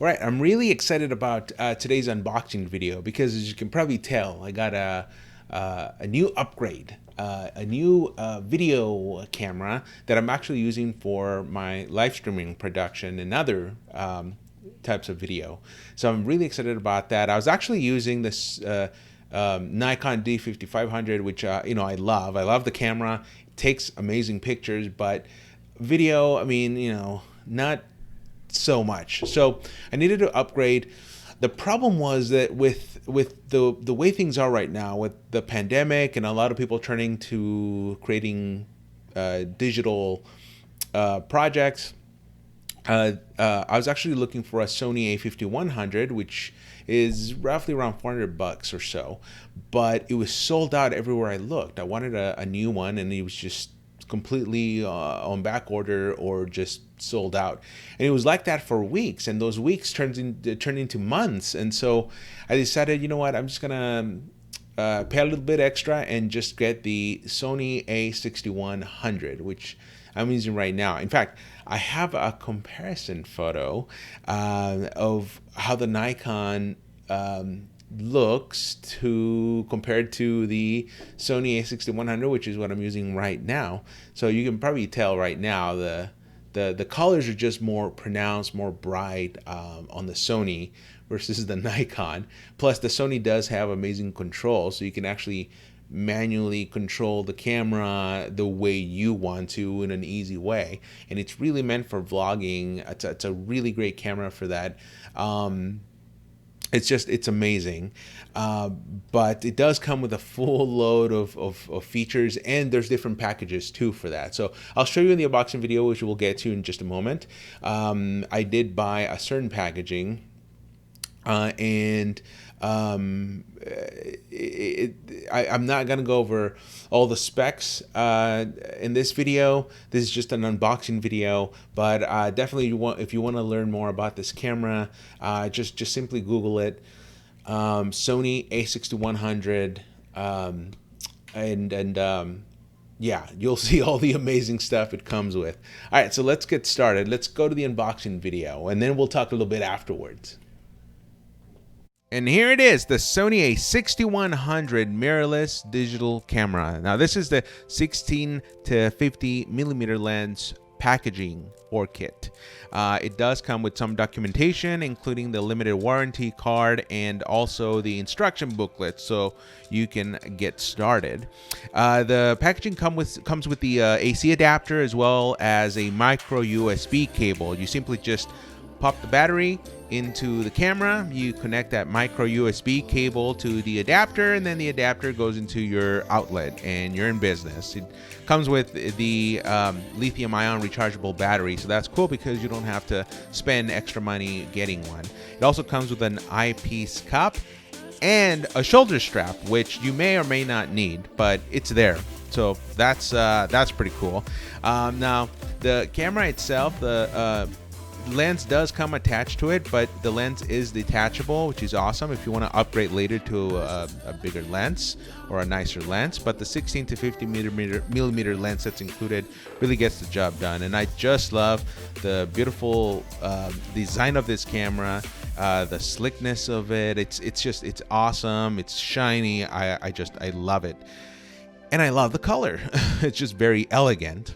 All right, I'm really excited about today's unboxing video because, as you can probably tell, I got a new upgrade, a new video camera that I'm actually using for my live streaming production and other types of video. So I'm really excited about that. I was actually using this Nikon D5500, which I love. I love the camera. It takes amazing pictures, but video, I mean, not so much. So I needed to upgrade. The problem was that with the way things are right now, with the pandemic and a lot of people turning to creating digital projects, I was actually looking for a Sony a6100, which is roughly around $400 or so, but it was sold out everywhere I looked. I wanted a new one, and it was just completely on back order or just sold out, and it was like that for weeks, and those weeks turned into months. And so I decided, you know what, I'm just gonna pay a little bit extra and just get the Sony a6100, which I'm using right now. In fact, I have a comparison photo of how the Nikon looks compared to the Sony a6100, which is what I'm using right now. So you can probably tell right now the colors are just more pronounced, more bright on the Sony versus the Nikon. Plus, the Sony does have amazing control, so you can actually manually control the camera the way you want to in an easy way, and it's really meant for vlogging. It's a really great camera for that. It's amazing, but it does come with a full load of features, and there's different packages too for that. So I'll show you in the unboxing video, which we'll get to in just a moment. I did buy a certain packaging, and I'm not gonna go over all the specs in this video. This is just an unboxing video, but definitely if you want to learn more about this camera, just simply Google it, Sony a6100, yeah, you'll see all the amazing stuff it comes with. All right, so let's get started. Let's go to the unboxing video, and then we'll talk a little bit afterwards. And here it is, the Sony a6100 mirrorless digital camera. Now this is the 16 to 50 millimeter lens packaging or kit. It does come with some documentation, including the limited warranty card and also the instruction booklet, so you can get started. The packaging comes with the AC adapter, as well as a micro USB cable. You simply just pop the battery into the camera, you connect that micro USB cable to the adapter, and then the adapter goes into your outlet, and you're in business. It comes with the lithium-ion rechargeable battery, so that's cool because you don't have to spend extra money getting one. It also comes with an eyepiece cup and a shoulder strap, which you may or may not need, but it's there. So that's pretty cool. Now the camera itself, the lens does come attached to it, but the lens is detachable, which is awesome if you want to upgrade later to a bigger lens or a nicer lens. But the 16 to 50 millimeter lens that's included really gets the job done, and I just love the beautiful design of this camera, the slickness of it. It's awesome. It's shiny. I love it, and I love the color. It's just very elegant.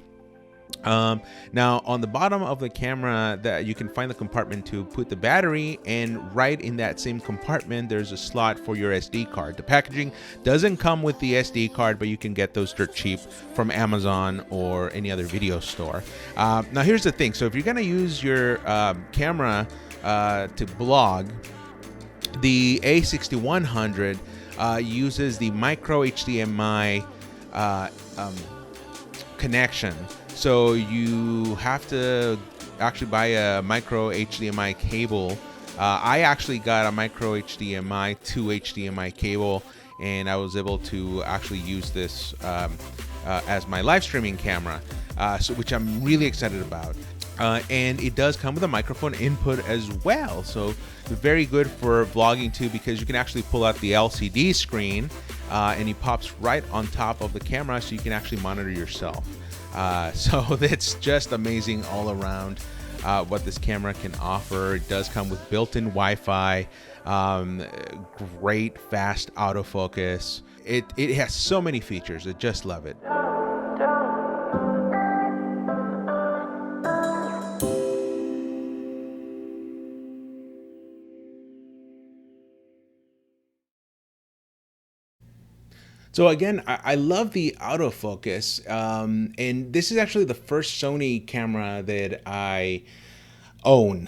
Now on the bottom of the camera, that you can find the compartment to put the battery, and right in that same compartment there's a slot for your SD card. The packaging doesn't come with the SD card, but you can get those dirt cheap from Amazon or any other video store. Now here's the thing, so if you're gonna use your camera to blog, the a6100 uses the micro HDMI connection. So you have to actually buy a micro HDMI cable. I actually got a micro HDMI to HDMI cable, and I was able to actually use this as my live streaming camera, which I'm really excited about. And it does come with a microphone input as well, so very good for vlogging too, because you can actually pull out the LCD screen and it pops right on top of the camera, so you can actually monitor yourself. So that's just amazing all around. what this camera can offer. It does come with built-in Wi-Fi, great fast autofocus. It has so many features. I just love it. So again, I love the autofocus, and this is actually the first Sony camera that I own.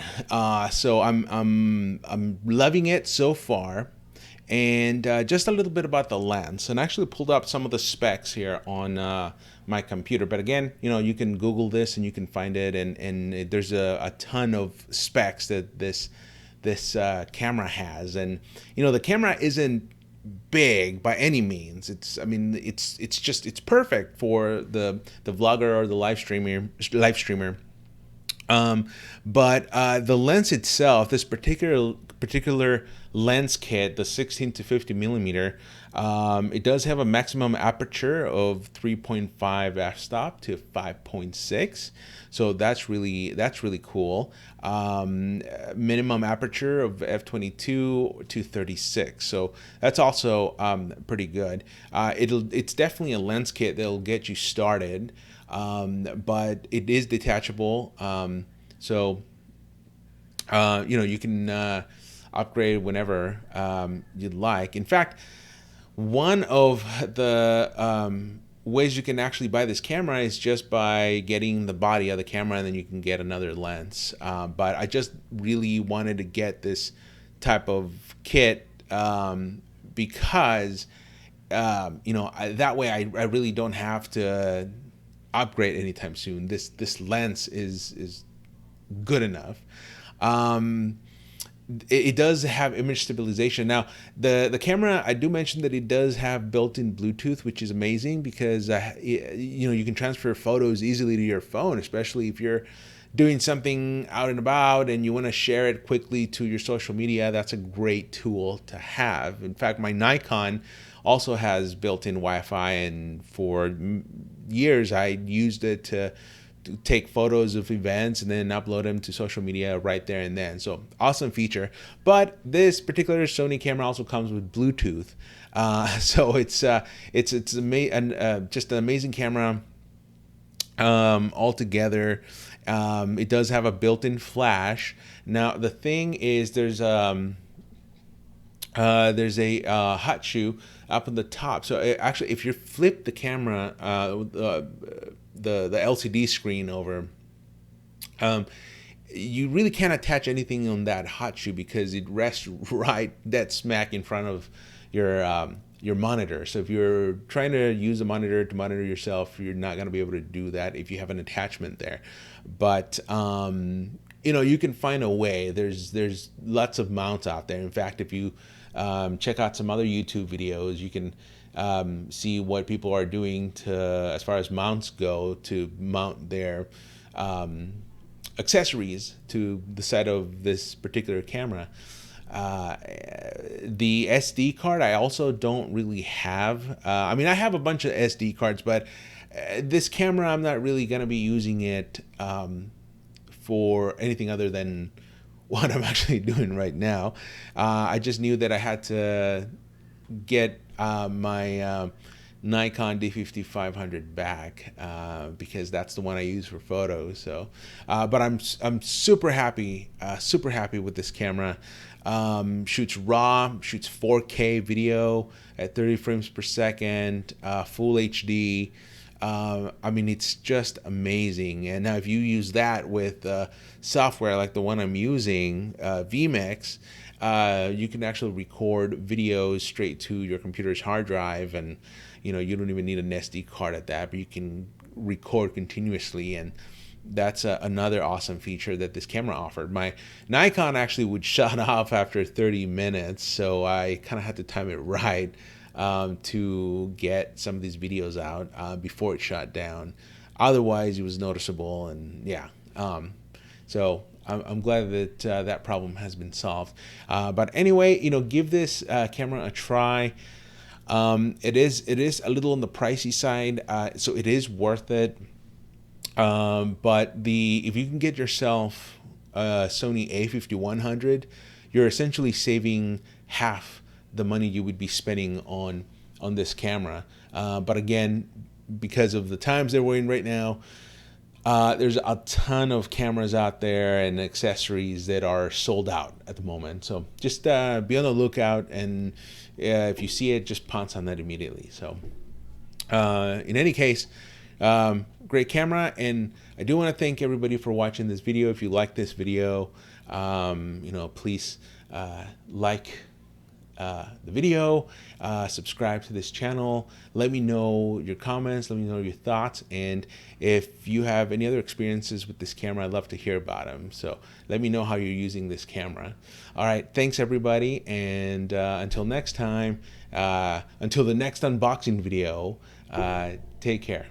So I'm loving it so far. And just a little bit about the lens, and I actually pulled up some of the specs here on my computer. But again, you can Google this and you can find it, and there's a ton of specs that this camera has. And the camera isn't big by any means. It's perfect for the vlogger or the live streamer. But the lens itself, this particular lens kit, the 16 to 50 millimeter, it does have a maximum aperture of 3.5 f-stop to 5.6, so that's really cool. Minimum aperture of f22 to 36, so that's also pretty good. It's definitely a lens kit that'll get you started, but it is detachable, so you can upgrade whenever you'd like. In fact, one of the ways you can actually buy this camera is just by getting the body of the camera, and then you can get another lens. But I just really wanted to get this type of kit because that way I really don't have to upgrade anytime soon. This lens is good enough. It does have image stabilization. Now, the camera, I do mention that it does have built-in Bluetooth, which is amazing because you can transfer photos easily to your phone, especially if you're doing something out and about and you want to share it quickly to your social media. That's a great tool to have. In fact, my Nikon also has built-in Wi-Fi, and for years I used it to take photos of events and then upload them to social media right there and then. So awesome feature. But this particular Sony camera also comes with Bluetooth, so it's just an amazing camera altogether. It does have a built-in flash. Now the thing is, there's a hot shoe up on the top. So actually, if you flip the camera, the LCD screen over, you really can't attach anything on that hot shoe because it rests right dead smack in front of your monitor. So if you're trying to use a monitor to monitor yourself, you're not going to be able to do that if you have an attachment there. But you can find a way. There's lots of mounts out there. In fact, if you check out some other YouTube videos, you can see what people are doing as far as mounts go, to mount their accessories to the side of this particular camera. The SD card I also don't really have. I have a bunch of SD cards, but this camera, I'm not really going to be using it for anything other than what I'm actually doing right now. I just knew that I had to get my Nikon D5500 back because that's the one I use for photos. So, but I'm super happy with this camera. Shoots RAW, shoots 4K video at 30 frames per second, full HD. It's just amazing. And now if you use that with software like the one I'm using, vMix, you can actually record videos straight to your computer's hard drive, and you don't even need an SD card at that, but you can record continuously, and that's another awesome feature that this camera offered. My Nikon actually would shut off after 30 minutes, so I kind of had to time it right to get some of these videos out before it shut down. Otherwise, it was noticeable, and yeah. So I'm glad that that problem has been solved. But anyway, give this camera a try. It is a little on the pricey side, so it is worth it. But if you can get yourself a Sony a6100, you're essentially saving half the money you would be spending on this camera. But again, because of the times that we're in right now, there's a ton of cameras out there and accessories that are sold out at the moment. So just be on the lookout, and if you see it, just pounce on that immediately. So in any case, great camera, and I do want to thank everybody for watching this video. If you like this video, please like the video, subscribe to this channel, let me know your comments, let me know your thoughts, and if you have any other experiences with this camera, I'd love to hear about them. So let me know how you're using this camera. All right, thanks everybody, and until next time, until the next unboxing video, take care.